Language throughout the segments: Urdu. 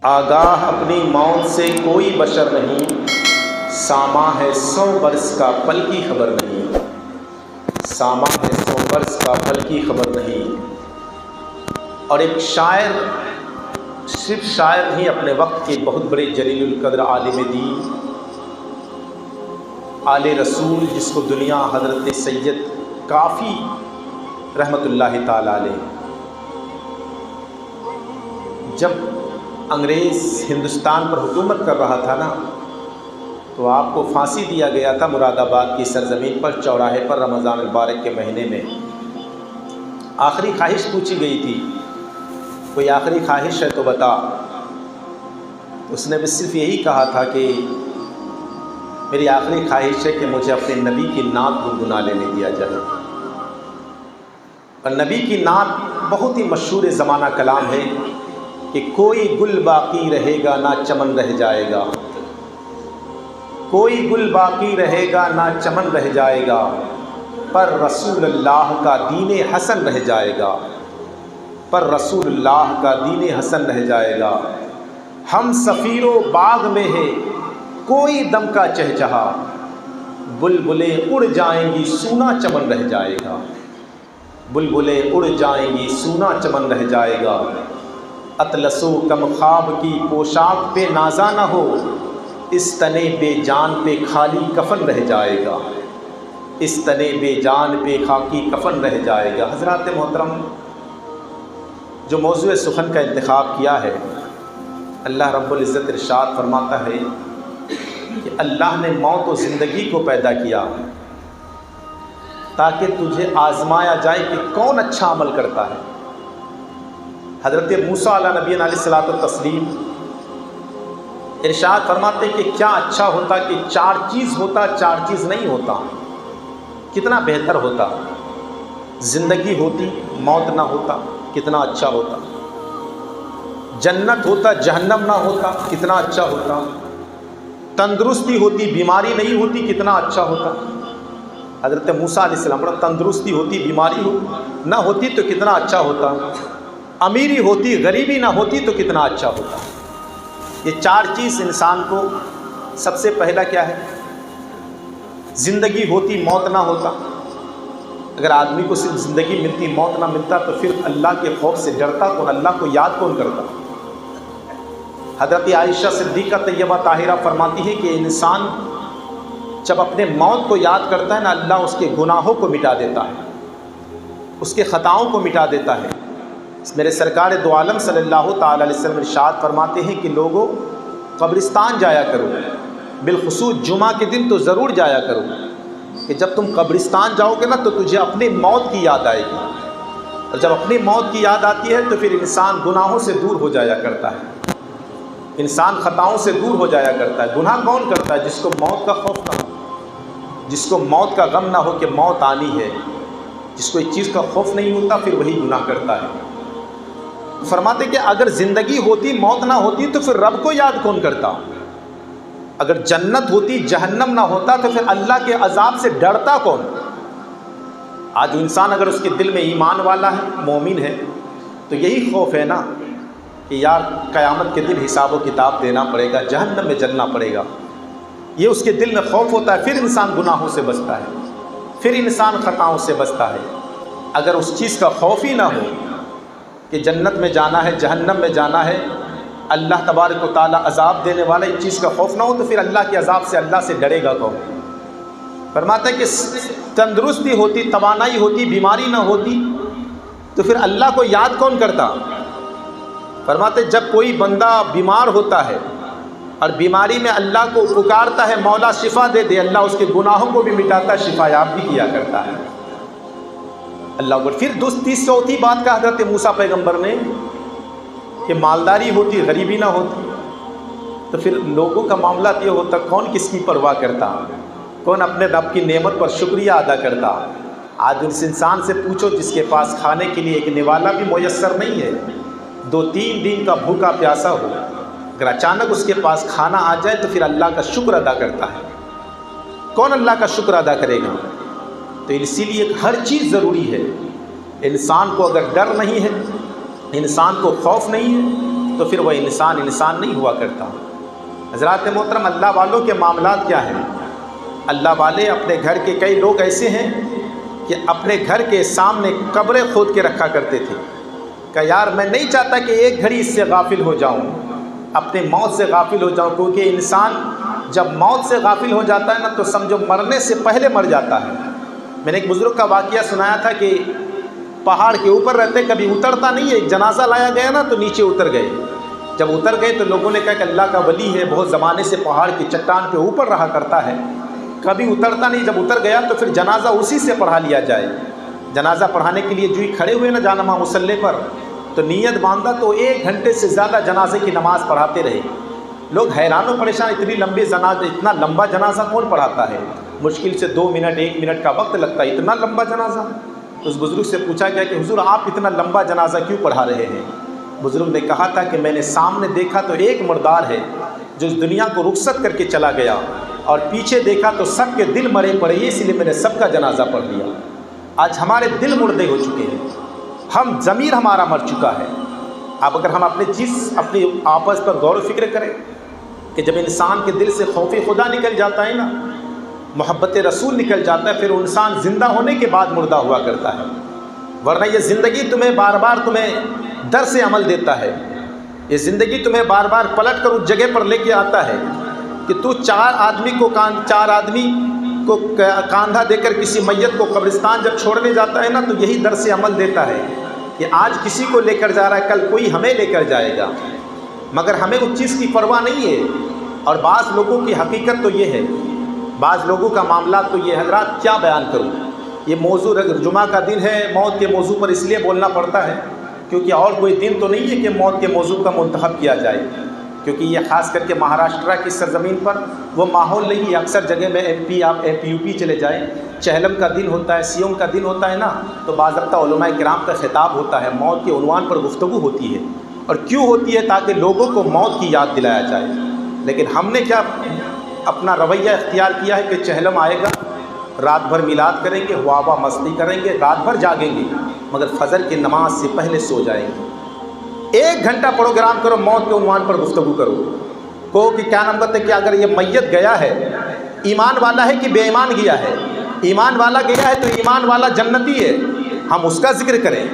آگاہ اپنی موت سے کوئی بشر نہیں، ساماں ہے 100 برس کا پل کی خبر نہیں، ساماں ہے 100 برس کا پل کی خبر نہیں۔ اور ایک شاعر، صرف شاعر نہیں، اپنے وقت کے بہت بڑے جلیل القدر عالم دین، آل رسول، جس کو دنیا حضرت سید کافی رحمۃ اللہ تعالی علیہ، جب انگریز ہندوستان پر حکومت کر رہا تھا نا، تو آپ کو پھانسی دیا گیا تھا مراد آباد کی سرزمین پر، چوراہے پر، رمضان المبارک کے مہینے میں۔ آخری خواہش پوچھی گئی تھی، کوئی آخری خواہش ہے تو بتا۔ اس نے بھی صرف یہی کہا تھا کہ میری آخری خواہش ہے کہ مجھے اپنے نبی کی نعت گنگنا لینے دیا جائے۔ اور نبی کی نعت بہت ہی مشہور زمانہ کلام ہے کہ کوئی گل باقی رہے گا نہ چمن رہ جائے گا، کوئی گل باقی رہے گا نہ چمن رہ جائے گا، پر رسول اللہ کا دین حسن رہ جائے گا، پر رسول اللہ کا دین حسن رہ جائے گا۔ ہم سفیر و باغ میں ہے کوئی دم کا چہچہا، بلبلیں اڑ جائیں گی سونا چمن رہ جائے گا، بلبلیں اڑ جائیں گی سونا چمن رہ جائے گا۔ اطلس و کم خواب کی پوشاک پہ نازا نہ ہو، اس تنے بے جان پہ خالی کفن رہ جائے گا، اس تنے بے جان پہ خاکی کفن رہ جائے گا۔ حضرات محترم، جو موضوع سخن کا انتخاب کیا ہے، اللہ رب العزت ارشاد فرماتا ہے کہ اللہ نے موت و زندگی کو پیدا کیا تاکہ تجھے آزمایا جائے کہ کون اچھا عمل کرتا ہے۔ حضرت موسیٰ علیہ نبی علیہ الصلوۃ والتسلیم ارشاد فرماتے کہ کیا اچھا ہوتا کہ 4 چیز ہوتا، 4 چیز نہیں ہوتا، کتنا بہتر ہوتا۔ زندگی ہوتی، موت نہ ہوتا، کتنا اچھا ہوتا۔ جنت ہوتا، جہنم نہ ہوتا، کتنا اچھا ہوتا۔ تندرستی ہوتی، بیماری نہیں ہوتی، کتنا اچھا ہوتا۔ حضرت موسیٰ علیہ السلام پر تندرستی ہوتی، بیماری نہ ہوتی تو کتنا اچھا ہوتا۔ امیری ہوتی، غریبی نہ ہوتی تو کتنا اچھا ہوتا۔ یہ 4 چیز انسان کو، سب سے پہلا کیا ہے؟ زندگی ہوتی، موت نہ ہوتا۔ اگر آدمی کو صرف زندگی ملتی، موت نہ ملتا، تو پھر اللہ کے خوف سے ڈرتا کون، اللہ کو یاد کون کرتا؟ حضرت عائشہ صدیقہ طیبہ طاہرہ فرماتی ہے کہ انسان جب اپنے موت کو یاد کرتا ہے نا، اللہ اس کے گناہوں کو مٹا دیتا ہے، اس کے خطاؤں کو مٹا دیتا ہے۔ میرے سرکار دو عالم صلی اللہ تعالی علیہ وسلم ارشاد فرماتے ہیں کہ لوگوں، قبرستان جایا کرو، بالخصوص جمعہ کے دن تو ضرور جایا کرو، کہ جب تم قبرستان جاؤ گے نا تو تجھے اپنی موت کی یاد آئے گی، اور جب اپنی موت کی یاد آتی ہے تو پھر انسان گناہوں سے دور ہو جایا کرتا ہے، انسان خطاؤں سے دور ہو جایا کرتا ہے۔ گناہ کون کرتا ہے؟ جس کو موت کا خوف نہ ہو، جس کو موت کا غم نہ ہو کہ موت آنی ہے، جس کو اس چیز کا خوف نہیں ہوتا، پھر وہی گناہ کرتا ہے۔ فرماتے کہ اگر زندگی ہوتی، موت نہ ہوتی، تو پھر رب کو یاد کون کرتا؟ اگر جنت ہوتی، جہنم نہ ہوتا، تو پھر اللہ کے عذاب سے ڈرتا کون؟ آج انسان اگر اس کے دل میں ایمان والا ہے، مومن ہے، تو یہی خوف ہے نا کہ یار قیامت کے دن حساب و کتاب دینا پڑے گا، جہنم میں جلنا پڑے گا، یہ اس کے دل میں خوف ہوتا ہے۔ پھر انسان گناہوں سے بچتا ہے، پھر انسان خطاؤں سے بچتا ہے۔ اگر اس چیز کا خوف ہی نہ ہو کہ جنت میں جانا ہے، جہنم میں جانا ہے، اللہ تبارک و تعالیٰ عذاب دینے والا، اس چیز کا خوف نہ ہو، تو پھر اللہ کے عذاب سے اللہ سے ڈرے گا کون؟ فرماتا ہے کہ تندرستی ہوتی، توانائی ہوتی، بیماری نہ ہوتی، تو پھر اللہ کو یاد کون کرتا؟ فرماتے جب کوئی بندہ بیمار ہوتا ہے اور بیماری میں اللہ کو پکارتا ہے، مولا شفا دے دے، اللہ اس کے گناہوں کو بھی مٹاتا ہے، شفا یاب بھی کیا کرتا ہے۔ اللہ اکبر۔ پھر چوتھی بات کا حضرت موسیٰ پیغمبر نے کہ مالداری ہوتی، غریبی نہ ہوتی، تو پھر لوگوں کا معاملات یہ ہوتا، کون کس کی پرواہ کرتا، کون اپنے رب کی نعمت پر شکریہ ادا کرتا۔ آج اس انسان سے پوچھو جس کے پاس کھانے کے لیے ایک نوالا بھی میسر نہیں ہے، 2-3 دن کا بھوکا پیاسا ہو، اگر اچانک اس کے پاس کھانا آ جائے تو پھر اللہ کا شکر ادا کرتا ہے؟ کون اللہ کا شکر ادا کرے گا؟ تو اسی لیے ہر چیز ضروری ہے۔ انسان کو اگر ڈر نہیں ہے، انسان کو خوف نہیں ہے، تو پھر وہ انسان نہیں ہوا کرتا۔ حضرات محترم، اللہ والوں کے معاملات کیا ہیں؟ اللہ والے اپنے گھر کے کئی لوگ ایسے ہیں کہ اپنے گھر کے سامنے قبریں کھود کے رکھا کرتے تھے کہ یار میں نہیں چاہتا کہ ایک گھڑی اس سے غافل ہو جاؤں، اپنے موت سے غافل ہو جاؤں، کیونکہ انسان جب موت سے غافل ہو جاتا ہے نا تو سمجھو مرنے سے پہلے مر جاتا ہے۔ میں نے ایک بزرگ کا واقعہ سنایا تھا کہ پہاڑ کے اوپر رہتے کبھی اترتا نہیں ہے، ایک جنازہ لایا گیا نا تو نیچے اتر گئے۔ جب اتر گئے تو لوگوں نے کہا کہ اللہ کا ولی ہے، بہت زمانے سے پہاڑ کی چٹان پہ اوپر رہا کرتا ہے، کبھی اترتا نہیں۔ جب اتر گیا تو پھر جنازہ اسی سے پڑھا لیا جائے۔ جنازہ پڑھانے کے لیے جو ہی کھڑے ہوئے نا جانماز مصلی پر، تو نیت باندھا تو 1 گھنٹے سے زیادہ جنازے کی نماز پڑھاتے رہے۔ لوگ حیران و پریشان، اتنی لمبی جنازہ، اتنا لمبا جنازہ کون پڑھاتا ہے؟ مشکل سے 2 منٹ 1 منٹ کا وقت لگتا ہے، اتنا لمبا جنازہ؟ اس بزرگ سے پوچھا گیا کہ حضور آپ اتنا لمبا جنازہ کیوں پڑھا رہے ہیں؟ بزرگ نے کہا تھا کہ میں نے سامنے دیکھا تو ایک مردار ہے جو اس دنیا کو رخصت کر کے چلا گیا، اور پیچھے دیکھا تو سب کے دل مرے پڑے، اس لیے میں نے سب کا جنازہ پڑھ لیا۔ آج ہمارے دل مردے ہو چکے ہیں، ہم ضمیر ہمارا مر چکا ہے۔ اب اگر ہم اپنے آپس پر غور و فکر کریں کہ جب انسان کے دل سے خوف خدا نکل جاتا ہے نا، محبت رسول نکل جاتا ہے، پھر وہ انسان زندہ ہونے کے بعد مردہ ہوا کرتا ہے۔ ورنہ یہ زندگی تمہیں بار بار درس عمل دیتا ہے، یہ زندگی تمہیں بار بار پلٹ کر اس جگہ پر لے کے آتا ہے کہ تو 4 آدمی کو کاندھا دے کر کسی میت کو قبرستان جب چھوڑنے جاتا ہے نا تو یہی درس عمل دیتا ہے کہ آج کسی کو لے کر جا رہا ہے، کل کوئی ہمیں لے کر جائے گا، مگر ہمیں اس چیز کی پرواہ نہیں ہے۔ اور بعض لوگوں کی حقیقت تو یہ ہے، بعض لوگوں کا معاملات تو یہ، حضرات کیا بیان کروں؟ یہ موضوع جمعہ کا دن ہے، موت کے موضوع پر اس لیے بولنا پڑتا ہے کیونکہ اور کوئی دن تو نہیں ہے کہ موت کے موضوع کا منتخب کیا جائے، کیونکہ یہ خاص کر کے مہاراشٹرا کی سرزمین پر وہ ماحول نہیں ہے۔ اکثر جگہ میں آپ یو پی چلے جائیں، چہلم کا دن ہوتا ہے، سیوم کا دن ہوتا ہے نا، تو باضابطہ علماء کرام کا خطاب ہوتا ہے، موت کے عنوان پر گفتگو ہوتی ہے۔ اور کیوں ہوتی ہے؟ تاکہ لوگوں کو موت کی یاد دلایا جائے۔ لیکن ہم نے کیا اپنا رویہ اختیار کیا ہے کہ چہلم آئے گا، رات بھر میلاد کریں گے، ہوا مستی کریں گے، رات بھر جاگیں گے، مگر فجر کی نماز سے پہلے سو جائیں گے۔ 1 گھنٹہ پروگرام کرو، موت کے عنوان پر گفتگو کرو، کہو کہ کیا نمبر ہے کہ اگر یہ میت گیا ہے، ایمان والا ہے کہ بے ایمان گیا ہے؟ ایمان والا گیا ہے تو ایمان والا جنتی ہے، ہم اس کا ذکر کریں۔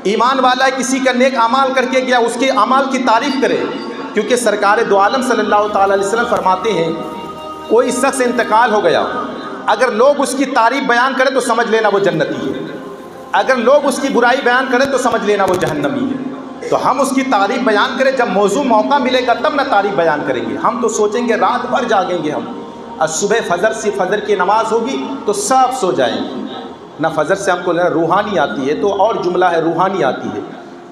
ایمان والا ہے، کسی کا نیک اعمال کر کے گیا، اس کے اعمال کی تعریف کریں، کیونکہ سرکار دو عالم صلی اللہ تعالیٰ علیہ وسلم فرماتے ہیں کوئی شخص انتقال ہو گیا، اگر لوگ اس کی تعریف بیان کریں تو سمجھ لینا وہ جنتی ہے، اگر لوگ اس کی برائی بیان کریں تو سمجھ لینا وہ جہنمی ہے۔ تو ہم اس کی تعریف بیان کریں، جب موضوع موقع ملے گا تب نہ تعریف بیان کریں گے۔ ہم تو سوچیں گے رات بھر جاگیں گے ہم، اور صبح فجر کی نماز ہوگی تو سب سو جائیں گے۔ نہ فجر سے ہم کو روحانی آتی ہے، تو اور جملہ ہے روحانی آتی ہے۔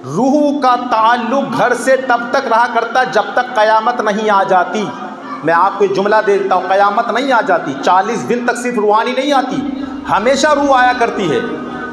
روح کا تعلق گھر سے تب تک رہا کرتا جب تک قیامت نہیں آ جاتی۔ میں آپ کو جملہ دے دیتا ہوں، قیامت نہیں آ جاتی، 40 دن تک صرف روحانی نہیں آتی، ہمیشہ روح آیا کرتی ہے۔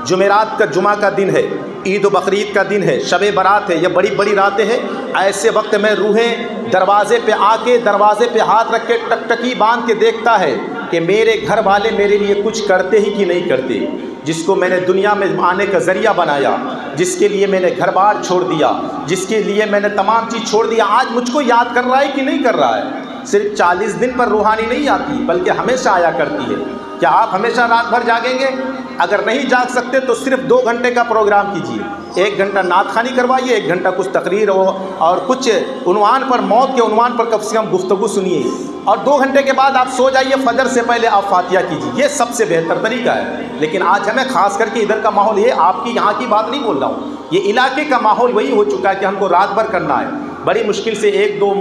جمعرات کا جمعہ کا دن ہے، عید و بقرعید کا دن ہے، شب برات ہے، یہ بڑی بڑی راتیں ہیں، ایسے وقت میں روحیں دروازے پہ آ کے، دروازے پہ ہاتھ رکھ کے ٹکٹکی باندھ کے دیکھتا ہے کہ میرے گھر والے میرے لیے کچھ کرتے ہی کہ نہیں کرتے، جس کو میں نے دنیا میں آنے کا ذریعہ بنایا، جس کے لیے میں نے گھر بار چھوڑ دیا، جس کے لیے میں نے تمام چیز چھوڑ دیا، آج مجھ کو یاد کر رہا ہے کہ نہیں کر رہا ہے۔ صرف 40 دن پر روحانی نہیں آتی بلکہ ہمیشہ آیا کرتی ہے۔ کیا آپ ہمیشہ رات بھر جاگیں گے؟ اگر نہیں جاگ سکتے تو صرف 2 گھنٹے کا پروگرام کیجیے، 1 گھنٹہ نعت خوانی کروائیے، 1 گھنٹہ کچھ تقریر ہو اور کچھ عنوان پر، موت کے عنوان پر کم سے کم گفتگو سنیے، اور 2 گھنٹے کے بعد آپ سو جائیے، فجر سے پہلے آپ فاتحہ کیجیے، یہ سب سے بہتر طریقہ ہے۔ لیکن آج ہمیں خاص کر کے ادھر کا ماحول، یہ آپ کی یہاں کی بات نہیں بول رہا ہوں، یہ علاقے کا ماحول وہی ہو چکا ہے کہ ہم کو رات بھر کرنا ہے، بڑی مشکل سے 1-2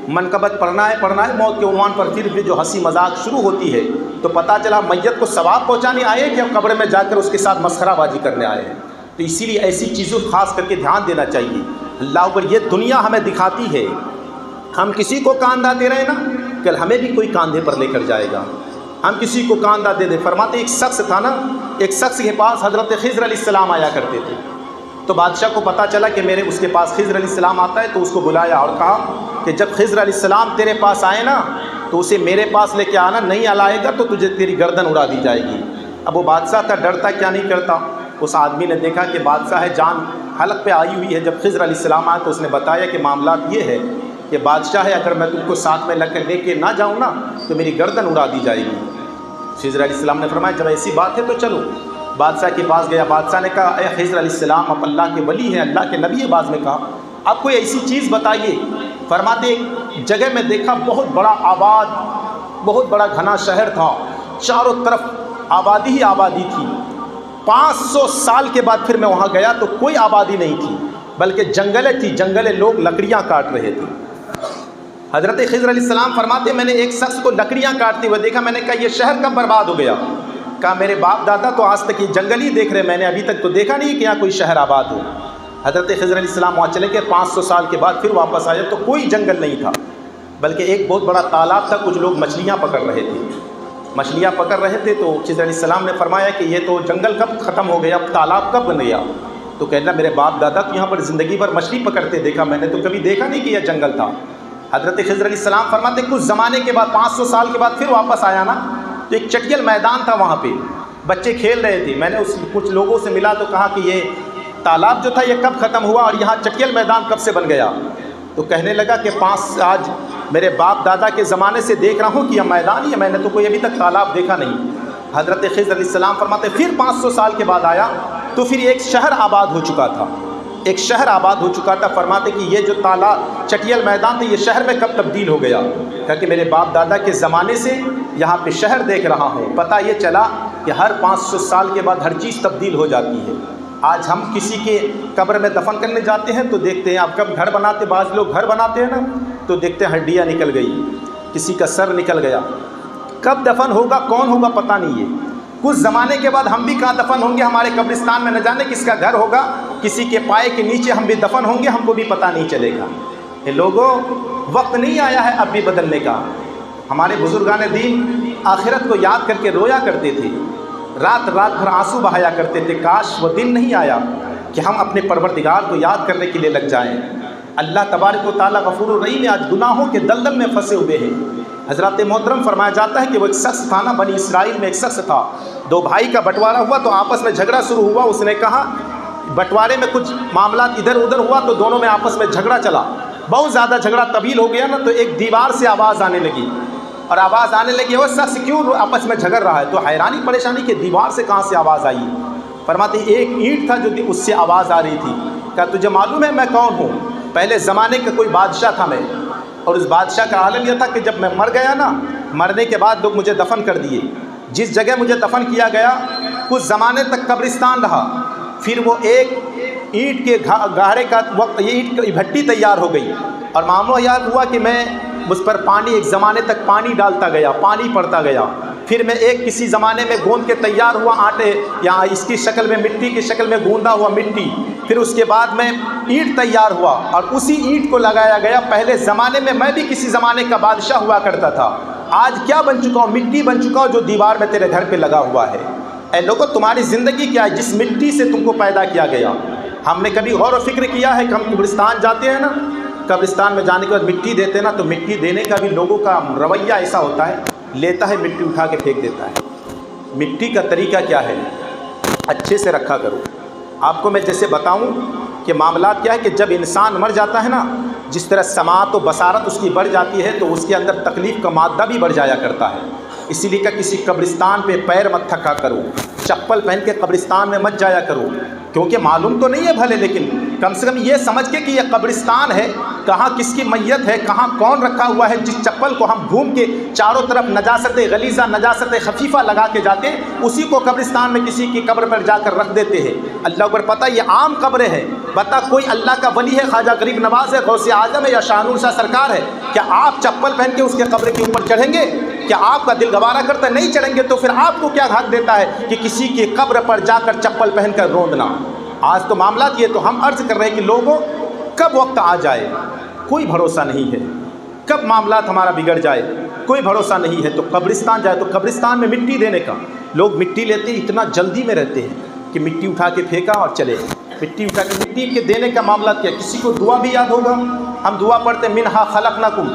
منقبت پڑھنا ہے موت کے عنوان پر، پھر جو ہنسی مذاق شروع ہوتی ہے تو پتہ چلا میت کو ثواب پہنچانے آئے کہ قبر میں جا کر اس کے ساتھ مسخرہ بازی کرنے آئے ہیں۔ تو اسی لیے ایسی چیزوں خاص کر کے دھیان دینا چاہیے۔ اللہ پر یہ دنیا ہمیں دکھاتی ہے، ہم کسی کو کاندھا دے رہے ہیں نا، کل ہمیں بھی کوئی کاندھے پر لے کر جائے گا، ہم کسی کو کاندھا دے دیں۔ فرماتے ایک شخص تھا نا، ایک شخص کے پاس حضرت خضر علیہ السلام آیا کرتے تھے، تو بادشاہ کو پتہ چلا کہ اس کے پاس خضر علیہ السلام آتا ہے، تو اس کو بلایا اور کہا کہ جب خضر علیہ السلام تیرے پاس آئے نا تو اسے میرے پاس لے کے آنا، نہیں لائے گا تو تجھے تیری گردن اڑا دی جائے گی۔ اب وہ بادشاہ تھا، ڈرتا کیا نہیں کرتا۔ اس آدمی نے دیکھا کہ بادشاہ ہے، جان حلق پہ آئی ہوئی ہے. جب خضر علیہ السلام آئے تو اس نے بتایا کہ معاملات یہ ہے کہ بادشاہ ہے، اگر میں تم کو ساتھ میں لے کے نہ جاؤں نا تو میری گردن اڑا دی جائے گی. خضر علیہ السلام نے فرمایا جب ایسی بات ہے تو چلو. بادشاہ کے پاس گیا. بادشاہ نے کہا اے خضر علیہ السلام، آپ اللہ کے ولی ہیں، اللہ کے نبی ہے. بعض میں کہا آپ کوئی ایسی چیز بتائیے. فرماتے ایک جگہ میں دیکھا بہت بڑا آباد، بہت بڑا گھنا شہر تھا، چاروں طرف آبادی ہی آبادی تھی. 500 سال کے بعد پھر میں وہاں گیا تو کوئی آبادی نہیں تھی بلکہ جنگلیں تھی، جنگلیں، لوگ لکڑیاں کاٹ رہے تھے. حضرت خضر علیہ السلام فرماتے میں نے ایک شخص کو لکڑیاں کاٹتے ہوئے دیکھا. میں نے کہا یہ شہر کب برباد ہو گیا؟ کہا میرے باپ دادا تو آج تک یہ جنگل ہی دیکھ رہے، میں نے ابھی تک تو دیکھا نہیں کہ یہاں کوئی شہر آباد ہو. حضرت خضر علیہ السلام وہاں چلے گئے. 500 سال کے بعد پھر واپس آئے تو کوئی جنگل نہیں تھا بلکہ ایک بہت بڑا تالاب تھا. کچھ لوگ مچھلیاں پکڑ رہے تھے، مچھلیاں پکڑ رہے تھے. تو خضر علیہ السلام نے فرمایا کہ یہ تو جنگل کب ختم ہو گیا، اب تالاب کب بن گیا؟ تو کہنا میرے باپ دادا تو یہاں پر زندگی بھر مچھلی پکڑتے دیکھا، میں نے تو کبھی دیکھا نہیں کہ یہ جنگل تھا. حضرت خضر علیہ السلام فرماتے کچھ زمانے کے بعد 500 سال کے بعد پھر واپس آیا نا تو ایک چٹیل میدان تھا، وہاں پہ بچے کھیل رہے تھے. میں نے کچھ لوگوں سے ملا تو کہا کہ یہ تالاب جو تھا یہ کب ختم ہوا اور یہاں چٹیل میدان کب سے بن گیا؟ تو کہنے لگا کہ آج میرے باپ دادا کے زمانے سے دیکھ رہا ہوں کہ یہ میدان ہی ہے، میں نے تو کوئی ابھی تک تالاب دیکھا نہیں. حضرت خضر علیہ السلام فرماتے پھر 500 سال کے بعد آیا تو پھر ایک شہر آباد ہو چکا تھا، ایک شہر آباد ہو چکا تھا. فرماتے کہ یہ جو تالاب چٹیل میدان تھا یہ شہر میں کب تبدیل ہو گیا؟ کہا کہ میرے باپ دادا کے زمانے سے یہاں پہ شہر دیکھ رہا ہوں. پتہ یہ چلا کہ ہر 500 سال کے بعد ہر چیز تبدیل ہو جاتی ہے. آج ہم کسی کے قبر میں دفن کرنے جاتے ہیں تو دیکھتے ہیں، آپ کب گھر بناتے، بعض لوگ گھر بناتے ہیں نا تو دیکھتے ہیں ہڈیاں نکل گئی، کسی کا سر نکل گیا. کب دفن ہوگا، کون ہوگا، پتہ نہیں ہے. کچھ زمانے کے بعد ہم بھی کہاں دفن ہوں گے، ہمارے قبرستان میں نہ جانے کس کا گھر ہوگا، کسی کے پائے کے نیچے ہم بھی دفن ہوں گے، ہم کو بھی پتہ نہیں چلے گا. یہ لوگوں وقت نہیں آیا ہے اب بھی بدلنے کا. ہمارے بزرگان دین آخرت کو یاد کر کے رویا کرتے تھے، رات رات بھر آنسو بہایا کرتے تھے. کاش وہ دن نہیں آیا کہ ہم اپنے پروردگار کو یاد کرنے کے لیے لگ جائیں. اللہ تبارک و تعالیٰ غفور الرحیم ہے، آج گناہوں کے دلدل میں پھنسے ہوئے ہیں. حضرات محترم فرمایا جاتا ہے کہ وہ ایک شخص تھا نا، بنی اسرائیل میں ایک شخص تھا، 2 بھائی کا بٹوارا ہوا تو آپس میں جھگڑا شروع ہوا. اس نے کہا بٹوارے میں کچھ معاملات ادھر ادھر ہوا تو دونوں میں آپس میں جھگڑا چلا. بہت زیادہ جھگڑا طویل ہو گیا نا تو ایک دیوار سے آواز آنے لگی، اور آواز آنے لگی وہ شخص کیوں آپس میں جھگڑ رہا ہے؟ تو حیرانی پریشانی کہ دیوار سے کہاں سے آواز آئی. فرماتے ایک اینٹ تھا جو اس سے آواز آ رہی تھی. کہا تجھے معلوم ہے میں کون ہوں؟ پہلے زمانے کا کوئی بادشاہ تھا میں، اور اس بادشاہ کا عالم یہ تھا کہ جب میں مر گیا نا، مرنے کے بعد لوگ مجھے دفن کر دیے. جس جگہ مجھے دفن کیا گیا کچھ زمانے تک قبرستان رہا. پھر وہ ایک اینٹ کے گہرے کا وقت یہ اینٹ کی بھٹی تیار ہو گئی، اور معاملہ یاد ہوا کہ میں اس پر پانی ایک زمانے تک پانی ڈالتا گیا، پانی پڑتا گیا. پھر میں ایک کسی زمانے میں گوند کے تیار ہوا آٹے، یا اس کی شکل میں مٹی کی شکل میں گوندا ہوا مٹی. پھر اس کے بعد میں اینٹ تیار ہوا اور اسی اینٹ کو لگایا گیا. پہلے زمانے میں بھی کسی زمانے کا بادشاہ ہوا کرتا تھا. آج کیا بن چکا ہوں؟ مٹی بن چکا ہوں جو دیوار میں تیرے گھر پہ لگا ہوا ہے. اے لوگوں تمہاری زندگی کیا ہے؟ جس مٹی سے تم کو پیدا کیا گیا. ہم نے کبھی غور و فکر کیا ہے کہ ہم قبرستان جاتے ہیں نا، قبرستان میں جانے کے بعد مٹی دیتے ہیں نا، تو مٹی دینے کا بھی لوگوں کا رویہ ایسا ہوتا ہے، لیتا ہے مٹی اٹھا کے پھینک دیتا ہے. مٹی کا طریقہ کیا ہے؟ اچھے سے رکھا کرو. آپ کو میں جیسے بتاؤں کہ معاملات کیا ہے کہ جب انسان مر جاتا ہے نا، جس طرح سماعت و بصارت اس کی بڑھ جاتی ہے تو اس کے اندر تکلیف کا مادہ بھی بڑھ جایا کرتا ہے. اسی لیے کہ کسی قبرستان پہ پیر مت تھکا کرو، چپل پہن کے قبرستان میں مت جایا کرو، کیونکہ معلوم تو نہیں ہے بھلے، لیکن کم سے کم یہ سمجھ کے کہ یہ قبرستان ہے، کہاں کس کی میت ہے، کہاں کون رکھا ہوا ہے. جس چپل کو ہم گھوم کے چاروں طرف نجاست غلیظہ، نجاست خفیفہ لگا کے جاتے ہیں، اسی کو قبرستان میں کسی کی قبر پر جا کر رکھ دیتے ہیں. اللہ اکبر. پتہ یہ عام قبریں ہیں، بتا کوئی اللہ کا ولی ہے، خواجہ غریب نواز ہے، غوث اعظم ہے، یا شاہ نور شاہ سرکار ہے، کیا آپ چپل پہن کے اس کے قبر کے اوپر چڑھیں گے؟ کیا آپ کا دل گوارا کرتا ہے؟ نہیں چڑھیں گے. تو پھر آپ کو کیا حق دیتا ہے کہ کسی کی قبر پر جا کر چپل پہن کر روندنا؟ آج تو معاملات یہ تو ہم عرض کر رہے ہیں کہ لوگوں کب وقت آ جائے کوئی بھروسہ نہیں ہے، کب معاملات ہمارا بگڑ جائے کوئی بھروسہ نہیں ہے. تو قبرستان جائے تو قبرستان میں مٹی دینے کا، لوگ مٹی لیتے اتنا جلدی میں رہتے ہیں کہ مٹی اٹھا کے پھینکا اور چلے. مٹی اٹھا کے مٹی کے دینے کا معاملات کیا؟ کسی کو دعا بھی یاد ہوگا، ہم دعا پڑھتے منہا خلقناکم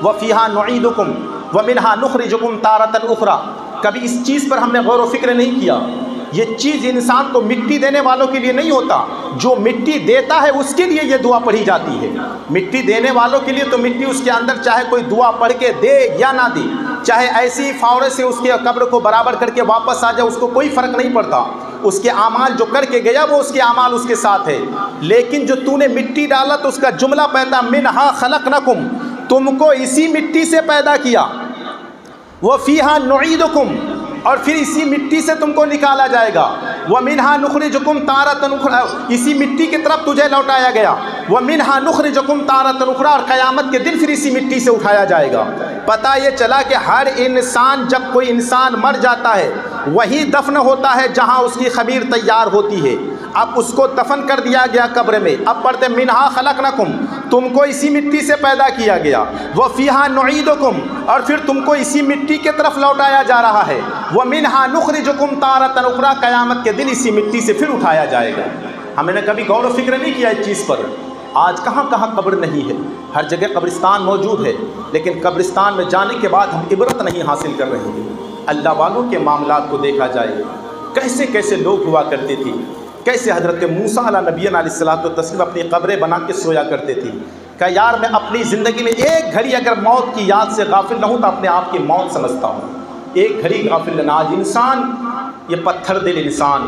وفیہا نعیدکم ومنہا نخرجکم تارۃ اخری. کبھی اس چیز پر ہم نے غور و فکر نہیں کیا. یہ چیز انسان کو مٹی دینے والوں کے لیے نہیں ہوتا، جو مٹی دیتا ہے اس کے لیے یہ دعا پڑھی جاتی ہے۔ مٹی دینے والوں کے لیے تو مٹی اس کے اندر چاہے کوئی دعا پڑھ کے دے یا نہ دے، چاہے ایسی فورے سے اس کے قبر کو برابر کر کے واپس آ جائے، اس کو کوئی فرق نہیں پڑتا، اس کے اعمال جو کر کے گیا وہ اس کے اعمال اس کے ساتھ ہے۔ لیکن جو تو نے مٹی ڈالا تو اس کا جملہ پیدا منہا خلقنکم، تم کو اسی مٹی سے پیدا کیا، وفیہا نعیدکم، اور پھر اسی مٹی سے تم کو نکالا جائے گا، ومنہا نخرجکم تارۃ اخری، اسی مٹی کی طرف تجھے لوٹایا گیا، ومنہا نخرجکم تارۃ اخری، اور قیامت کے دن پھر اسی مٹی سے اٹھایا جائے گا۔ پتہ یہ چلا کہ ہر انسان، جب کوئی انسان مر جاتا ہے وہی دفن ہوتا ہے جہاں اس کی خمیر تیار ہوتی ہے۔ اب اس کو دفن کر دیا گیا قبر میں، اب پڑھتے منہا خلقنکم، تم کو اسی مٹی سے پیدا کیا گیا، وفیہا نعیدکم، اور پھر تم کو اسی مٹی کی طرف لوٹایا جا رہا ہے، ومنہا نخرجکم تارۃ اخری، قیامت کے دن اسی مٹی سے پھر اٹھایا جائے گا۔ ہم نے کبھی غور و فکر نہیں کیا اس چیز پر۔ آج کہاں کہاں قبر نہیں ہے، ہر جگہ قبرستان موجود ہے، لیکن قبرستان میں جانے کے بعد ہم عبرت نہیں حاصل کر رہے ہیں۔ اللہ والوں کے معاملات کو دیکھا جائے، کیسے کیسے لوگ ہوا کرتے تھے، کیسے حضرت موسیٰ علیہ نبینا علیہ الصلوۃ والتسلیم اپنی قبریں بنا کے سویا کرتے تھے کہ یار میں اپنی زندگی میں ایک گھڑی اگر موت کی یاد سے غافل نہ ہوں تو اپنے آپ کی موت سمجھتا ہوں، ایک گھڑی غافل نہ۔ آج انسان، یہ پتھر دل انسان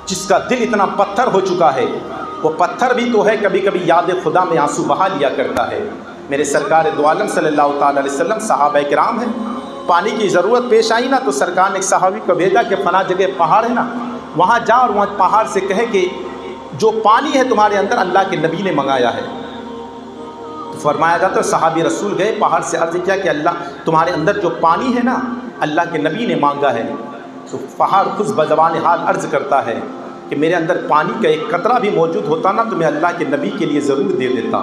جس کا دل اتنا پتھر ہو چکا ہے، وہ پتھر بھی تو ہے کبھی کبھی یاد خدا میں آنسو بہا لیا کرتا ہے۔ میرے سرکار دو عالم صلی اللہ تعالیٰ علیہ وسلم، صحابہ کرام ہیں، پانی کی ضرورت پیش آئی نا تو سرکار نے ایک صحابی کو بھیجا کہ فلاں جگہ پہاڑ ہے نا، وہاں جا اور وہاں پہاڑ سے کہے کہ جو پانی ہے تمہارے اندر اللہ کے نبی نے منگایا ہے۔ تو فرمایا جاتا ہے صحابی رسول گئے، پہاڑ سے عرض کیا کہ اللہ تمہارے اندر جو پانی ہے نا اللہ کے نبی نے مانگا ہے۔ تو پہاڑ خود بزبان حال عرض کرتا ہے کہ میرے اندر پانی کا ایک قطرہ بھی موجود ہوتا نا تو میں اللہ کے نبی کے لیے ضرور دے دیتا،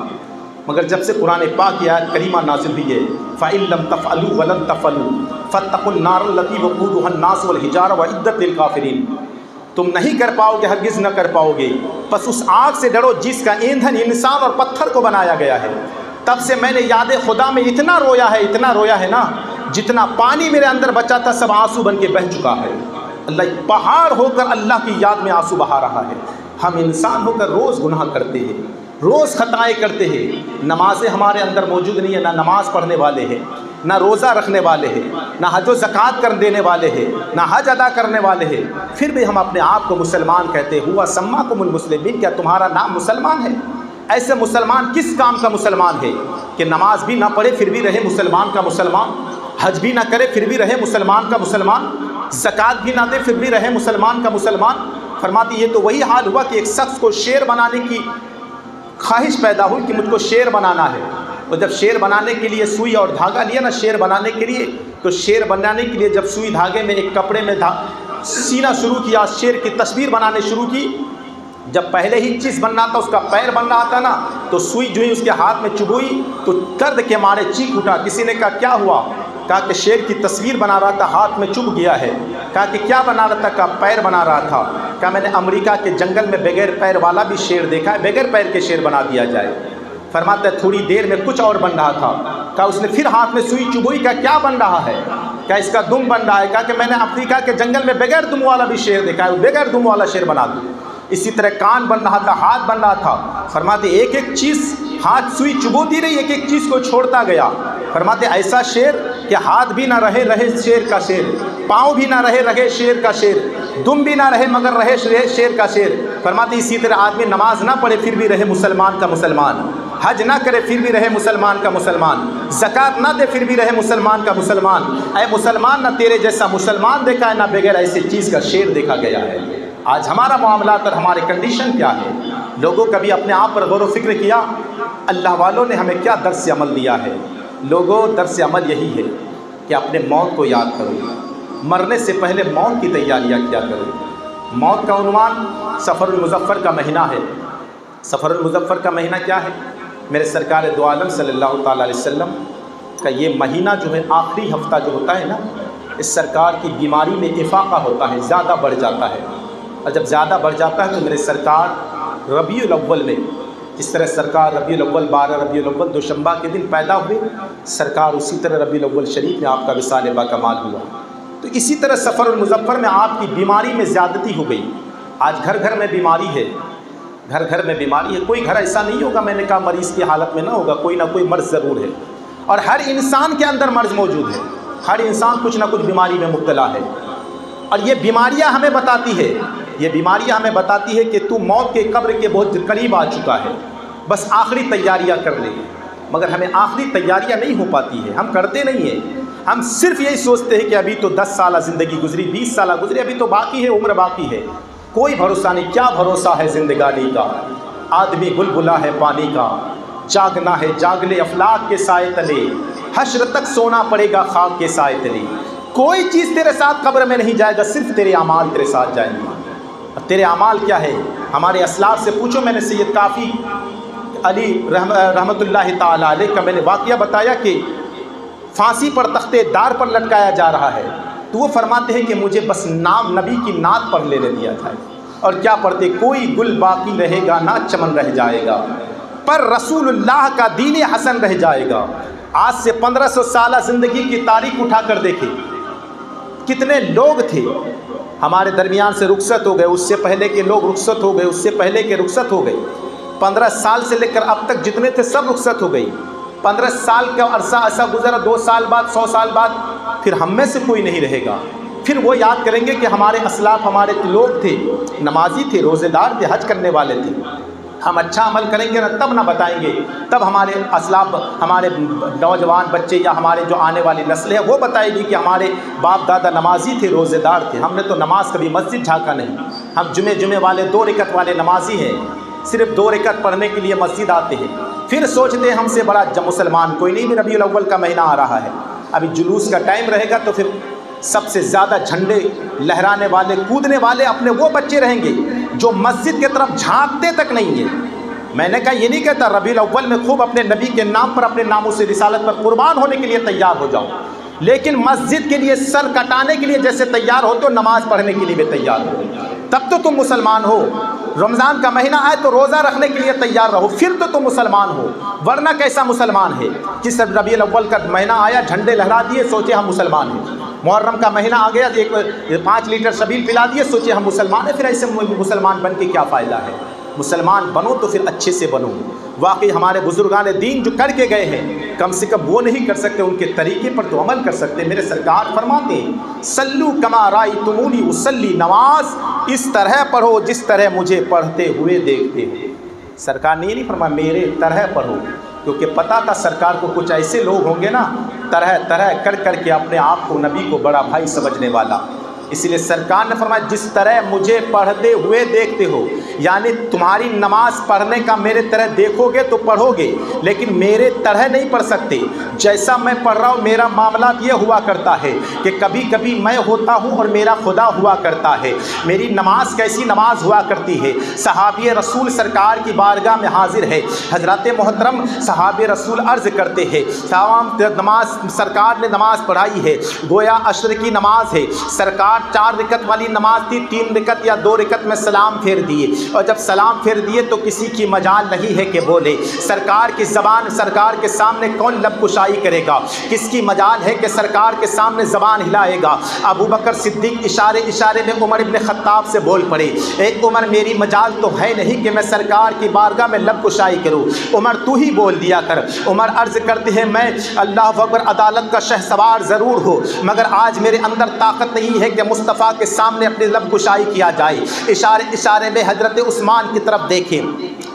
مگر جب سے قرآن پاک کی آیت کریمہ نازل ہوئی ہے فَإِن لَمْ تَفْعَلُوا وَلَن تَفْعَلُوا فَاتَّقُوا النَّارَ الَّتِي وَقُودُهَا النَّاسُ وَالْحِجَارَةُ وَأُعِدَّتْ لِلْكَافِرِينَ، تم نہیں کر پاؤ گے، ہرگز نہ کر پاؤ گے، بس اس آگ سے ڈرو جس کا ایندھن انسان اور پتھر کو بنایا گیا ہے۔ تب سے میں نے یاد خدا میں اتنا رویا ہے نا، جتنا پانی میرے اندر بچا تھا سب آنسو بن کے بہہ چکا ہے۔ اللہ پہاڑ ہو کر اللہ کی یاد میں آنسو بہا رہا ہے۔ ہم انسان ہو کر روز گناہ کرتے ہیں، روز خطائیں کرتے ہیں، نمازیں ہمارے اندر موجود نہیں ہیں، نہ نماز پڑھنے والے ہیں، نہ روزہ رکھنے والے ہیں، نہ حج و زکوٰۃ کر دینے والے ہیں، نہ حج ادا کرنے والے ہیں، پھر بھی ہم اپنے آپ کو مسلمان کہتے ہیں۔ ہوا سماکم المسلمین، کیا تمہارا نام مسلمان ہے؟ ایسے مسلمان کس کام کا مسلمان ہے کہ نماز بھی نہ پڑھے پھر بھی رہے مسلمان کا مسلمان، حج بھی نہ کرے پھر بھی رہے مسلمان کا مسلمان، زکوٰۃ بھی نہ دے پھر بھی رہے مسلمان کا مسلمان؟ فرماتی یہ تو وہی حال ہوا کہ ایک شخص کو شیر بنانے کی خواہش پیدا ہوئی کہ مجھ کو شیر بنانا ہے، اور جب شیر بنانے کے لیے سوئی اور دھاگا لیا نا شیر بنانے کے لیے، تو شیر بنانے کے لیے جب سوئی دھاگے میں ایک کپڑے میں سینا شروع کیا، شیر کی تصویر بنانے شروع کی، جب پہلے ہی چیز بننا تھا، اس کا پیر بن رہا تھا نا، تو سوئی جو ہی اس کے ہاتھ میں چبھوئی تو درد کے مارے چیخ اٹھا۔ کسی نے کہا کیا ہوا؟ کہا کہ شیر کی تصویر بنا رہا تھا، ہاتھ میں چبھ گیا ہے۔ کہا کہ کیا بنا رہا تھا؟ کہا پیر بنا رہا تھا۔ کہا میں نے امریکہ کے جنگل میں بغیر پیر والا بھی شیر دیکھا ہے، بغیر پیر کے شیر بنا دیا جائے۔ فرماتا ہے تھوڑی دیر میں کچھ اور بن رہا تھا۔ کہا اس نے پھر ہاتھ میں سوئی چبھوئی، کہا کیا بن رہا ہے؟ کہا اس کا دم بن رہا ہے۔ کہا کہ میں نے افریقہ کے جنگل میں بغیر دم والا بھی شیر دیکھا ہے، بغیر دم والا شیر بنا دوں۔ اسی طرح کان بن رہا تھا، ہاتھ بن رہا تھا۔ فرماتے ایک ایک چیز ہاتھ سوئی چبو دی رہی، ایک ایک چیز کو چھوڑتا گیا۔ فرماتے ایسا شیر کہ ہاتھ بھی نہ رہے شیر کا شیر، پاؤں بھی نہ رہے شیر کا شیر، دم بھی نہ رہے مگر رہے شیر کا شیر۔ فرماتے اسی طرح آدمی نماز نہ پڑھے پھر بھی رہے مسلمان کا مسلمان، حج نہ کرے پھر بھی رہے مسلمان کا مسلمان، زکوٰۃ نہ دے پھر بھی رہے مسلمان کا مسلمان۔ اے مسلمان، نہ تیرے جیسا مسلمان دیکھا ہے، نہ بغیر ایسی چیز کا شیر دیکھا گیا ہے۔ آج ہمارا معاملات اور ہماری کنڈیشن کیا ہے؟ لوگوں کبھی اپنے آپ پر غور و فکر کیا؟ اللہ والوں نے ہمیں کیا درس عمل دیا ہے؟ لوگوں درس عمل یہی ہے کہ اپنے موت کو یاد کرو، مرنے سے پہلے موت کی تیاریاں کیا کرو۔ موت کا عنوان سفر المظفر کا مہینہ ہے۔ سفر المظفر کا مہینہ کیا ہے؟ میرے سرکار دو عالم صلی اللہ تعالیٰ علیہ وسلم کا یہ مہینہ جو ہے، آخری ہفتہ جو ہوتا ہے نا، اس سرکار کی بیماری میں افاقہ ہوتا ہے، زیادہ بڑھ جاتا ہے، اور جب زیادہ بڑھ جاتا ہے تو میرے سرکار ربیع الاول میں، جس طرح سرکار ربیع الاول 12 ربیع الاول دوشنبہ کے دن پیدا ہوئے، سرکار اسی طرح ربیع الاول شریف میں آپ کا وصال با کمال ہوا۔ تو اسی طرح سفر المظفر میں آپ کی بیماری میں زیادتی ہو گئی. آج گھر گھر میں بیماری ہے، گھر گھر میں بیماری ہے. کوئی گھر ایسا نہیں ہوگا میں نے کہا مریض کی حالت میں نہ ہوگا، کوئی نہ کوئی مرض ضرور ہے. اور ہر انسان کے اندر مرض موجود ہے، ہر انسان کچھ نہ کچھ بیماری میں مبتلا ہے. اور یہ بیماریاں ہمیں بتاتی ہے، یہ بیماریاں ہمیں بتاتی ہے کہ تو موت کے قبر کے بہت قریب آ چکا ہے، بس آخری تیاریاں کر لے. مگر ہمیں آخری تیاریاں نہیں ہو پاتی ہے، ہم کرتے نہیں ہیں. ہم صرف یہی سوچتے ہیں کہ ابھی تو 10 سالہ زندگی گزری، 20 سالہ گزری، ابھی تو باقی ہے، عمر باقی ہے. کوئی بھروسہ نہیں. کیا بھروسہ ہے زندگانی کا؟ آدمی بلبلا ہے پانی کا، جاگنا ہے جاگ لے افلاک کے سائے تلے، حشر تک سونا پڑے گا خاک کے سائے تلے. کوئی چیز تیرے ساتھ قبر میں نہیں جائے گا، صرف تیرے اعمال تیرے ساتھ جائیں گے. اور تیرے اعمال کیا ہے؟ ہمارے اسلاف سے پوچھو. میں نے سید کافی علی رحمۃ اللہ تعالی علیہ کا میں نے واقعہ بتایا کہ پھانسی پر تختے دار پر لٹکایا جا رہا ہے، تو وہ فرماتے ہیں کہ مجھے بس نام نبی کی نعت پڑھ لینے دیا جائے. اور کیا پڑھتے؟ کوئی گل باقی رہے گا نہ چمن رہ جائے گا، پر رسول اللہ کا دین حسن رہ جائے گا. آج سے 1500 سالہ زندگی کی تاریخ اٹھا کر دیکھیں، کتنے لوگ تھے ہمارے درمیان سے رخصت ہو گئے، اس سے پہلے کے لوگ رخصت ہو گئے، اس سے پہلے کے رخصت ہو گئے. 15 سال سے لے کر اب تک جتنے تھے سب رخصت ہو گئی. 15 سال کا عرصہ ایسا گزرا، 2 سال بعد 100 سال بعد پھر ہم میں سے کوئی نہیں رہے گا. پھر وہ یاد کریں گے کہ ہمارے اسلاف ہمارے لوگ تھے، نمازی تھے، روزے دار تھے، حج کرنے والے تھے. ہم اچھا عمل کریں گے نا تب نہ بتائیں گے، تب ہمارے اسلاف، ہمارے نوجوان بچے یا ہمارے جو آنے والی نسل ہے وہ بتائے گی کہ ہمارے باپ دادا نمازی تھے، روزے دار تھے. ہم نے تو نماز کبھی مسجد جھانکا نہیں. ہم جمعے والے 2 رکعت والے نمازی ہیں، صرف 2 رکعت پڑھنے کے لیے مسجد آتے ہیں. پھر سوچتے ہیں ہم سے بڑا مسلمان کوئی نہیں. ربیع الاول کا مہینہ آ رہا ہے، ابھی جلوس کا ٹائم رہے گا تو پھر سب سے زیادہ جھنڈے لہرانے والے، کودنے والے اپنے وہ بچے رہیں گے جو مسجد کی طرف جھانکتے تک نہیں ہیں. میں نے کہا یہ نہیں کہتا ربیع الاول میں خوب اپنے نبی کے نام پر، اپنے ناموس رسالت پر قربان ہونے کے لیے تیار ہو جاؤ، لیکن مسجد کے لیے سر کٹانے کے لیے جیسے تیار ہو تو نماز پڑھنے کے لیے بھی تیار ہو، تب تو تم مسلمان ہو. رمضان کا مہینہ آئے تو روزہ رکھنے کے لیے تیار رہو، پھر تو تم مسلمان ہو. ورنہ کیسا مسلمان ہے؟ جس ربیع الاول کا مہینہ آیا جھنڈے لہرا دیے سوچے ہم مسلمان ہیں. محرم کا مہینہ آ گیا 5 لیٹر شبیل پلا دیے سوچے ہم مسلمان ہیں. پھر ایسے مسلمان بن کے کیا فائدہ ہے؟ مسلمان بنو تو پھر اچھے سے بنو. واقعی ہمارے بزرگان دین جو کر کے گئے ہیں کم سے کم وہ نہیں کر سکتے، ان کے طریقے پر تو عمل کر سکتے. میرے سرکار فرماتے ہیں صلو کما رأیتمونی اصلی، نماز اس طرح پڑھو جس طرح مجھے پڑھتے ہوئے دیکھتے ہو. سرکار نے یہ نہیں فرمایا میرے طرح پڑھو، کیونکہ پتہ تھا سرکار کو کچھ ایسے لوگ ہوں گے نا طرح طرح کر کے اپنے آپ کو نبی کو بڑا بھائی سمجھنے والا. اس لیے سرکار نے فرمایا جس طرح مجھے پڑھتے ہوئے دیکھتے ہو، یعنی تمہاری نماز پڑھنے کا میرے طرح دیکھو گے تو پڑھو گے، لیکن میرے طرح نہیں پڑھ سکتے. جیسا میں پڑھ رہا ہوں میرا معاملات یہ ہوا کرتا ہے کہ کبھی کبھی میں ہوتا ہوں اور میرا خدا ہوا کرتا ہے. میری نماز کیسی نماز ہوا کرتی ہے؟ صحابی رسول سرکار کی بارگاہ میں حاضر ہے، حضرات محترم صحابی رسول عرض کرتے ہیں تمام نماز سرکار نے نماز پڑھائی ہے، گویا عشر کی نماز ہے. سرکار 4 رکعت والی نماز تھی، 3 رکعت یا 2 رکعت میں سلام پھیر دیے، اور جب سلام پھیر دیے تو کسی کی مجال نہیں ہے کہ بولے. سرکار کی زبان، سرکار کے سامنے کون لب کشائی کرے گا؟ کس کی مجال ہے کہ سرکار کے سامنے زبان ہلائے گا؟ ابو بکر صدیق اشارے میں عمر ابن خطاب سے بول پڑے، اے عمر میری مجال تو ہے نہیں کہ میں سرکار کی بارگاہ میں لب کشائی کروں، عمر تو ہی بول دیا کر. عمر عرض کرتے ہیں میں اللہ اکبر عدالت کا شہسوار ضرور ہو، مگر آج میرے اندر طاقت نہیں ہے کہ مصطفیٰ کے سامنے اپنی لب کشائی کیا جائے. اشارے میں حضرت عثمان کی طرف دیکھیں.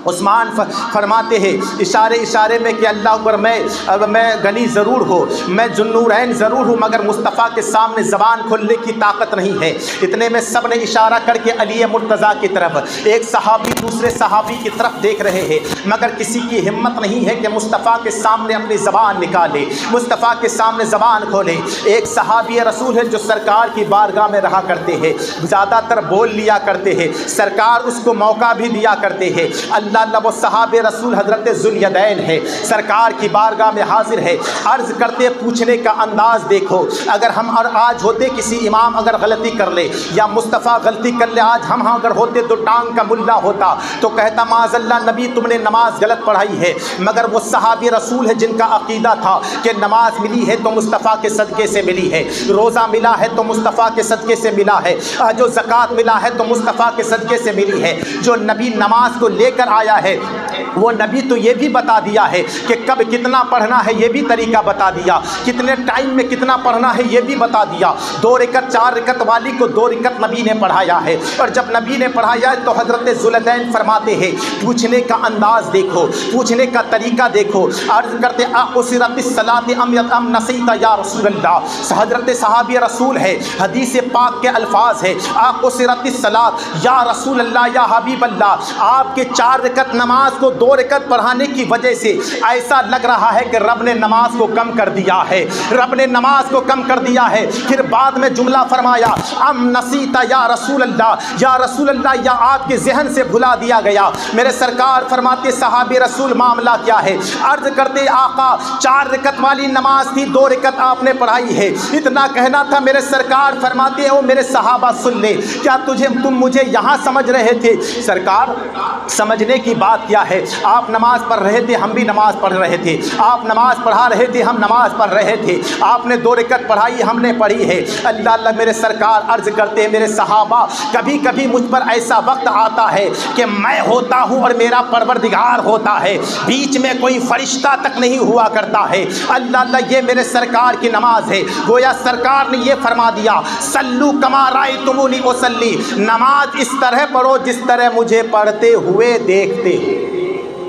عثمان فرماتے ہیں اشارے میں کہ اللہ اکبر میں غنی ضرور ہو، میں ذوالنورین ضرور ہوں، مگر مصطفیٰ کے سامنے زبان کھولنے کی طاقت نہیں ہے. اتنے میں سب نے اشارہ کر کے علی مرتضیٰ کی طرف، ایک صحابی دوسرے صحابی کی طرف دیکھ رہے ہیں، مگر کسی کی ہمت نہیں ہے کہ مصطفیٰ کے سامنے اپنی زبان نکالے، مصطفیٰ کے سامنے زبان کھولے. ایک صحابی رسول ہے جو سرکار کی بارگاہ میں رہا کرتے ہیں، زیادہ تر بول لیا کرتے ہیں، سرکار اس کو موقع بھی دیا کرتے ہیں. اللہ اللہ وہ صحابہ رسول حضرت ذوالیدین ہے، سرکار کی بارگاہ میں حاضر ہے، عرض کرتے پوچھنے کا انداز دیکھو، اگر ہم اور آج ہوتے کسی امام اگر غلطی کر لے یا مصطفیٰ غلطی کر لے، آج ہم اگر ہوتے تو ٹانگ کا ملا ہوتا تو کہتا معاذ اللہ نبی تم نے نماز غلط پڑھائی ہے، مگر وہ صحابی رسول ہے جن کا عقیدہ تھا کہ نماز ملی ہے تو مصطفیٰ کے صدقے سے ملی ہے، روزہ ملا ہے تو مصطفیٰ کے صدقے سے ملا ہے، جو زکوٰۃ ملا ہے تو مصطفیٰ کے صدقے سے ملی ہے۔ جو نبی نماز کو لے کر آیا ہے وہ نبی تو یہ بھی بتا دیا ہے کہ کب کتنا پڑھنا ہے، یہ بھی طریقہ بتا دیا، کتنے ٹائم میں کتنا پڑھنا ہے یہ بھی بتا دیا۔ 2 رکعت 4 رکعت والی کو 2 رکعت نبی نے پڑھایا ہے، اور جب نبی نے پڑھایا ہے تو حضرت ذوالدین فرماتے ہیں پوچھنے کا انداز دیکھو، پوچھنے کا طریقہ دیکھو، عرض کرتے اقصرت الصلاۃ ام نسیت یا رسول اللہ، حضرت صحابی رسول ہے، حدیث پاک کے الفاظ ہے اقصرت الصلاۃ یا رسول اللہ یا حبیب اللہ، آپ کے 4 رکعت نماز کو 2 رکعت پڑھانے کی وجہ سے ایسا لگ رہا ہے کہ رب نے نماز کو کم کر دیا ہے، رب نے نماز کو کم کر دیا ہے۔ پھر بعد میں جملہ فرمایا ام نسیت یا رسول اللہ، یا رسول اللہ یا آپ کے ذہن سے بھلا دیا گیا۔ میرے سرکار فرماتے صحابی رسول معاملہ کیا ہے، عرض کرتے آقا 4 رکعت والی نماز تھی 2 رکعت آپ نے پڑھائی ہے، اتنا کہنا تھا۔ میرے سرکار فرماتے او میرے صحابہ سن لے، کیا تم مجھے یہاں سمجھ رہے تھے؟ سرکار سمجھنے کی بات کیا ہے، آپ نماز پڑھ رہے تھے ہم بھی نماز پڑھ رہے تھے، آپ نماز پڑھا رہے تھے ہم نماز پڑھ رہے تھے، آپ نے 2 رکعت پڑھائی ہم نے پڑھی ہے۔ اللہ اللہ میرے سرکار عرض کرتے ہیں میرے صحابہ کبھی کبھی مجھ پر ایسا وقت آتا ہے کہ میں ہوتا ہوں اور میرا پروردگار ہوتا ہے، بیچ میں کوئی فرشتہ تک نہیں ہوا کرتا ہے۔ اللہ اللہ یہ میرے سرکار کی نماز ہے، گویا سرکار نے یہ فرما دیا صلو کما رأیتمونی اصلی، نماز اس طرح پڑھو جس طرح مجھے پڑھتے ہوئے دیکھتے ہو،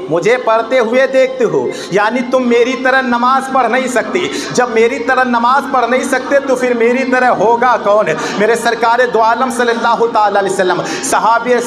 مجھے پڑھتے ہوئے دیکھتے ہو، یعنی تم میری طرح نماز پڑھ نہیں سکتے، جب میری طرح نماز پڑھ نہیں سکتے تو پھر میری طرح ہوگا کون؟ میرے سرکار دو عالم صلی اللہ تعالی علیہ وسلم صحابہ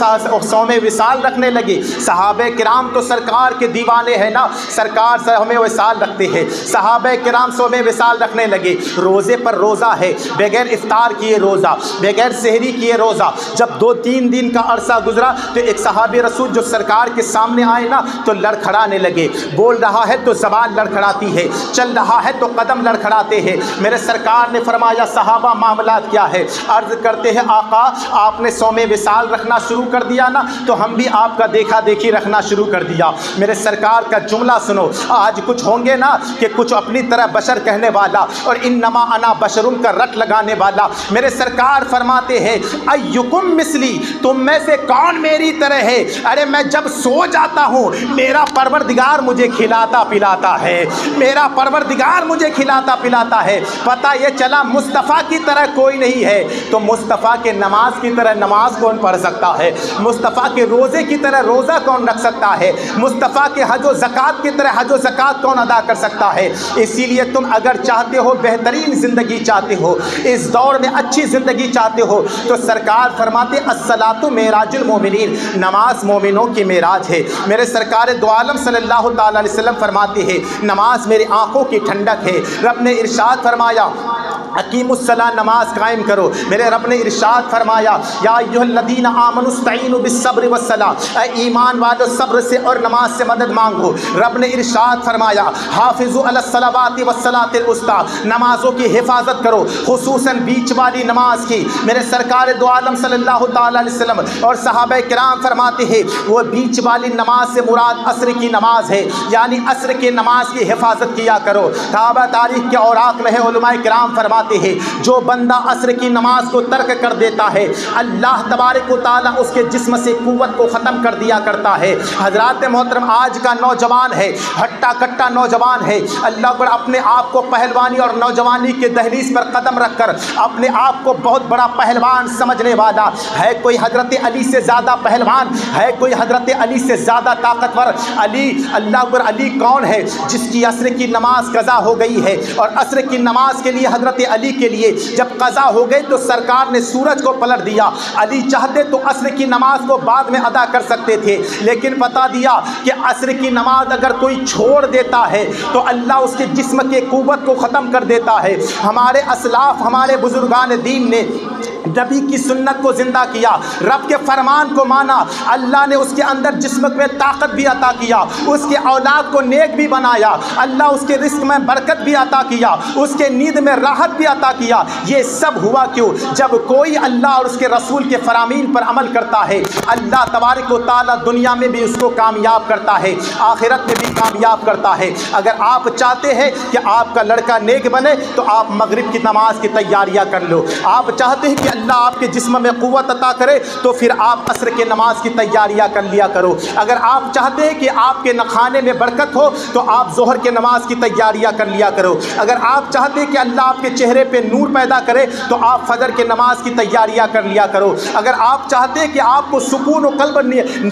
صوم وصال رکھنے لگے، صحابہ کرام تو سرکار کے دیوانے ہیں نا، سرکار صوم وصال رکھتے ہیں، صحابہ کرام صوم وصال رکھنے لگے، روزے پر روزہ ہے، بغیر افطار کیے روزہ، بغیر سحری کیے روزہ۔ جب 2-3 دن کا عرصہ گزرا تو ایک صحابی رسول جو سرکار کے سامنے آئے نا تو لڑکھڑانے لگے، بول رہا ہے تو زبان لڑکھڑاتی ہے، چل رہا ہے تو قدم لڑکھڑاتے ہیں۔ میرے سرکار نے فرمایا صحابہ معاملات کیا ہے؟ عرض کرتے ہیں آقا آپ نے صوم وصال رکھنا شروع کر دیا نا تو ہم بھی آپ کا دیکھا دیکھی رکھنا شروع کر دیا۔ میرے سرکار کا جملہ سنو، آج کچھ ہوں گے نا کہ کچھ اپنی طرح بشر کہنے والا اور انما انا بشرم کا رٹ لگانے والا۔ میرے سرکار فرماتے ہیں ایکم مثلی، تم میں سے کون میری طرح ہے؟ ارے میں جب سو جاتا ہوں میرا پروردگار مجھے کھلاتا پلاتا ہے، میرا پروردگار مجھے کھلاتا پلاتا ہے۔ پتہ یہ چلا مصطفیٰ کی طرح کوئی نہیں ہے، تو مصطفیٰ کے نماز کی طرح نماز کون پڑھ سکتا ہے؟ مصطفیٰ کے روزے کی طرح روزہ کون رکھ سکتا ہے؟ مصطفیٰ کے حج و زکوٰۃ کی طرح حج و زکوٰۃ کون ادا کر سکتا ہے؟ اسی لیے تم اگر چاہتے ہو بہترین زندگی چاہتے ہو، اس دور میں اچھی زندگی چاہتے ہو تو سرکار فرماتے الصلاۃ معراج المومنین، نماز مومنوں کی معراج ہے۔ میرے سرکار دو عالم صلی اللہ تعالی علیہ وسلم فرماتے ہیں نماز میری آنکھوں کی ٹھنڈک ہے۔ رب نے ارشاد فرمایا اقیموا الصلاۃ، نماز قائم کرو۔ میرے رب نے ارشاد فرمایا یا ایھا الذین آمنوا استعینوا بالصبر والصلاۃ، اے ایمان والو صبر سے اور نماز سے مدد مانگو۔ رب نے ارشاد فرمایا حافظوا علی الصلوات والصلاۃ الوسطی، نمازوں کی حفاظت کرو خصوصاً بیچ والی نماز کی۔ میرے سرکار دو عالم صلی اللہ تعالی علیہ وسلم اور صحابہ کرام فرماتے ہیں وہ بیچ والی نماز سے مراد عصر کی نماز ہے، یعنی عصر کی نماز کی حفاظت کیا کرو۔ کعبہ تاریخ کے اوراق میں ہے، علماء کرام فرماتے ہیں جو بندہ عصر کی نماز کو ترک کر دیتا ہے اللہ تبارک و تعالیٰ اس کے جسم سے قوت کو ختم کر دیا کرتا ہے۔ حضرات محترم آج کا نوجوان ہے ہٹا کٹا نوجوان ہے، اللہ پر اپنے آپ کو پہلوانی اور نوجوانی کے دہلیز پر قدم رکھ کر اپنے آپ کو بہت بڑا پہلوان سمجھنے والا ہے۔ کوئی حضرت علی سے زیادہ پہلوان ہے؟ کوئی حضرت علی سے زیادہ طاقتور؟ علی اللہ پر علی کون ہے جس کی عصر کی نماز قضا ہو گئی ہے، اور عصر کی نماز کے لیے حضرت علی کے لیے جب قضا ہو گئی تو سرکار نے سورج کو پلٹ دیا۔ علی چاہتے تو عصر کی نماز کو بعد میں ادا کر سکتے تھے، لیکن بتا دیا کہ عصر کی نماز اگر کوئی چھوڑ دیتا ہے تو اللہ اس کے جسم کے قوت کو ختم کر دیتا ہے۔ ہمارے اسلاف ہمارے بزرگان دین نے نبی کی سنت کو زندہ کیا، رب کے فرمان کو مانا، اللہ نے اس کے اندر جسم میں طاقت بھی عطا کیا، اس کے اولاد کو نیک بھی بنایا، اللہ اس کے رزق میں برکت بھی عطا کیا، اس کے نیند میں راحت بھی عطا کیا۔ یہ سب ہوا کیوں؟ جب کوئی اللہ اور اس کے رسول کے فرامین پر عمل کرتا ہے، اللہ تبارک و تعالیٰ دنیا میں بھی اس کو کامیاب کرتا ہے، آخرت میں بھی کامیاب کرتا ہے۔ اگر آپ چاہتے ہیں کہ آپ کا لڑکا نیک بنے تو آپ مغرب کی نماز کی تیاریاں کر لو۔ آپ چاہتے ہیں کہ اللہ آپ کے جسم میں قوت عطا کرے تو پھر آپ عصر کے نماز کی تیاریاں کر لیا کرو۔ اگر آپ چاہتے ہیں کہ آپ کے کھانے میں برکت ہو تو آپ ظہر کے نماز کی تیاریاں کر لیا کرو۔ اگر آپ چاہتے ہیں کہ اللہ آپ کے چہرے پہ نور پیدا کرے تو آپ فجر کے نماز کی تیاریاں کر لیا کرو۔ اگر آپ چاہتے ہیں کہ آپ کو سکون و قلب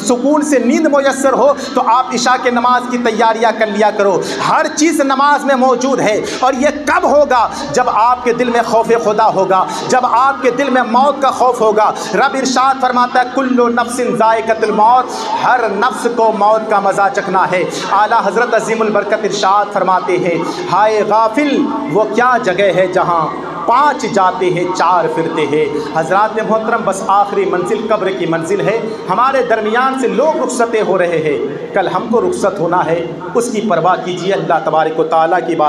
سکون سے نیند میسر ہو تو آپ عشاء کے نماز کی تیاریاں کر لیا کرو۔ ہر چیز نماز میں موجود ہے، اور یہ کب ہوگا؟ جب آپ کے دل میں خوف خدا ہوگا، جب آپ کے دل میں موت کا خوف ہوگا۔ رب ارشاد فرماتا ہے کل نفس ذائقۃ الموت، ہر نفس کو موت کا مزہ چکھنا ہے۔ اعلیٰ حضرت عظیم البرکت ارشاد فرماتے ہیں ہائے غافل وہ کیا جگہ ہے جہاں 5 جاتے ہیں 4 پھرتے ہیں۔ حضرات محترم، بس آخری منزل قبر کی منزل ہے۔ ہمارے درمیان سے لوگ رخصتیں ہو رہے ہیں، کل ہم کو رخصت ہونا ہے، اس کی پرواہ کیجیے۔ اللہ تبارک و تعالیٰ کی بات